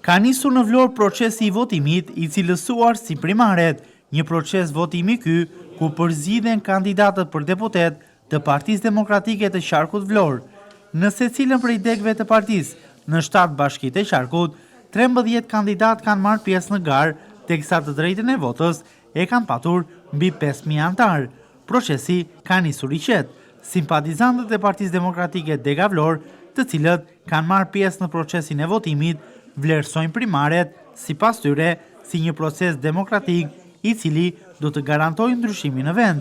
Ka nisur në Vlorë procesi i votimit i cilësuar si primaret, një proces votimi ky ku përzgjidhen kandidatët për deputet të Partisë Demokratike të Qarkut Vlorë. Në secilën prej degëve të partisë, në 7 bashkitë e Qarkut, 13 kandidat kanë marrë pjesë në garë, teksa të drejtën e votës e kanë patur mbi 5.000 antar. Procesi ka nisur i qetë. Simpatizantët e Partisë Demokratike Dega Vlorë, të cilët kanë marrë pjesë në procesin e votimit, vlerësojnë primaret sipas tyre si një proces demokratik i cili do të garantojë ndryshimin në vend.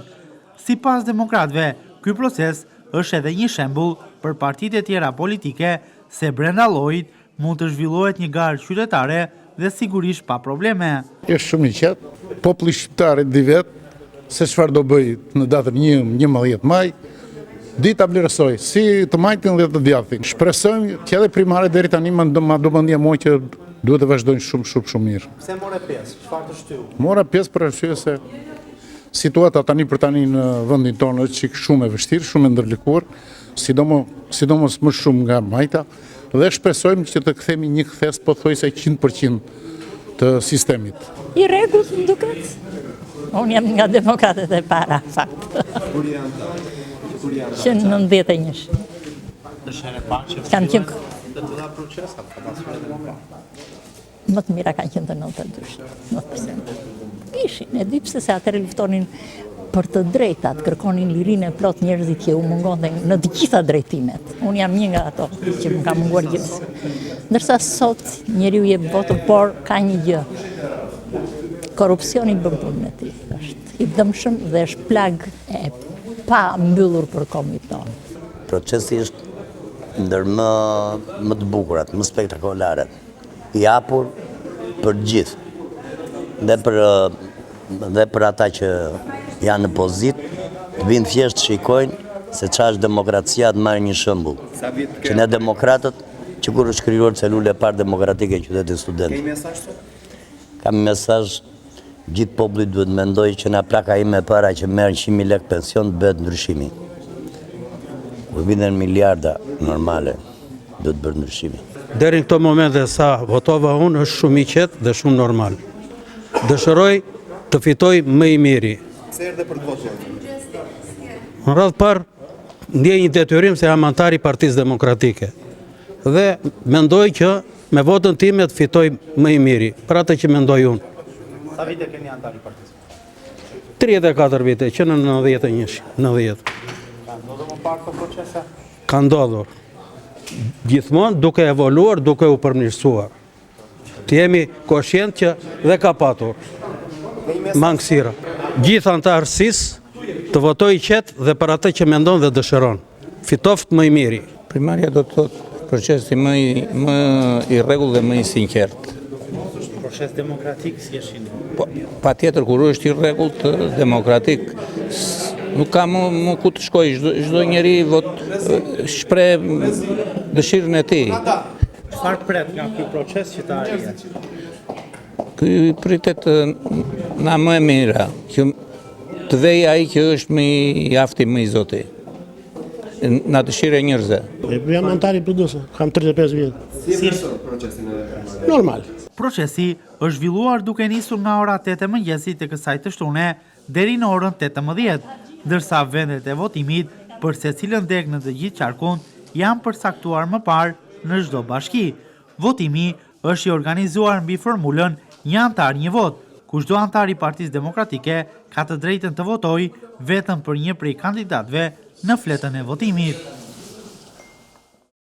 Sipas demokratëve, ky proces është edhe një shembull për partitë e tjera politike se brenda llojit mund të zhvillohet një garë qytetare dhe sigurisht pa probleme. Është shumë i qetë, populli shqiptar di vetë se çfarë do bëj në datën 11 maj. Di ta vlerësoj si të majtin dhe të djathtin. Shpresojmë që edhe primaret deri tani ma do mendja mua që duhet të vazhdojnë shumë mirë. Pse more pjesë? Çfarë të shtyu? Mora pjesë për arsye se situata tani në vendin tonë është shumë e vështirë, shumë e ndërlikuar, sidomos më shumë nga majta, dhe shpresojmë që të kthemi një kthes pothuajse 100% të sistemit. I rregullt më duket. Unë jam nga demokratët e para, fakt. Që në 91. Dëshere pa që Kanë qenë të tilla procesa ka pasur demokratë. më të mira kanë qenë të 92%. Ishin, e di pse se atëherë luftonin për të drejtat, kërkonin lirinë e plot njerëzit që u mungonin në të gjitha drejtimet. Unë jam një nga ato që më ka munguar gjithsesi. Ndërsa sot njeriu jep votën, por ka një gjë. Korrupsioni bën punën e tij. Është i dëmshëm dhe është plag e pa mbyllur për kombin tonë. Procesi është ndër më të bukurat, më spektakolare, i hapur për gjithë, dhe për ata që janë në pozitë, të vinë thjesht shikojnë se çfarë është demokracia, të marrin një shembull. Që ne demokratët, që kur është krijuar celula e parë demokratike e qytetit studentë. Kam mesazh, gjithë populli duhet mendoj që na plaka ime e para që merr 100.000 lekë pension të bëhet ndryshimi. Kur vinden miliarda normale, do të bërë ndryshimi. Deri në këto momente sa votova unë është shumë i qetë dhe shumë normal. Dëshiroj të fitoj më i miri. Se erdhe për të votuar? Në radhë parë, ndjej një detyrim se jam antar i Partisë Demokratike. Dhe mendoj që me votën time të fitoj më i miri, për atë që mendoj unë. Sa vite keni antar i partisë? 34 vite, që në 90. Ka ndodhur më parë këto procese? Ka ndodhur. Gjithmonë duke evoluar, duke u përmirësuar. Të jemi koshient që dhe ka patur mangësira. Gjithë antarësisë të votoj qetë dhe për atë që mendon dhe dëshiron. Fitoft më i miri. Primaria do të thotë procesi më i rregullt dhe më i sinqert. Proces demokratik si është i Patjetër kur është i rregullt demokratik, nuk ka më ku të shkoj, çdo njeri shpreh dëshirën e tij. Çfarë pret nga ky proces që të arrihet? Ky pritet na më e mira, që të vej ai që është më i afti, më i zoti. Na dëshirë njerëzve. Jam antar i PD-s, kam 35 vjet. Si vlerëson procesin e primarisë? Normal. Procesi është zhvilluar duke nisur nga ora 8 e mëngjesit të kësaj të shtune deri në orën 18, ndërsa vendet e votimit për secilën degë në të gjithë qarkun janë përcaktuar më parë në çdo bashki. Votimi është i organizuar mbi formulën një antar një vot, ku çdo antar i Partisë Demokratike ka të drejtën të votojë vetëm për një prej kandidatëve në fletën e votimit.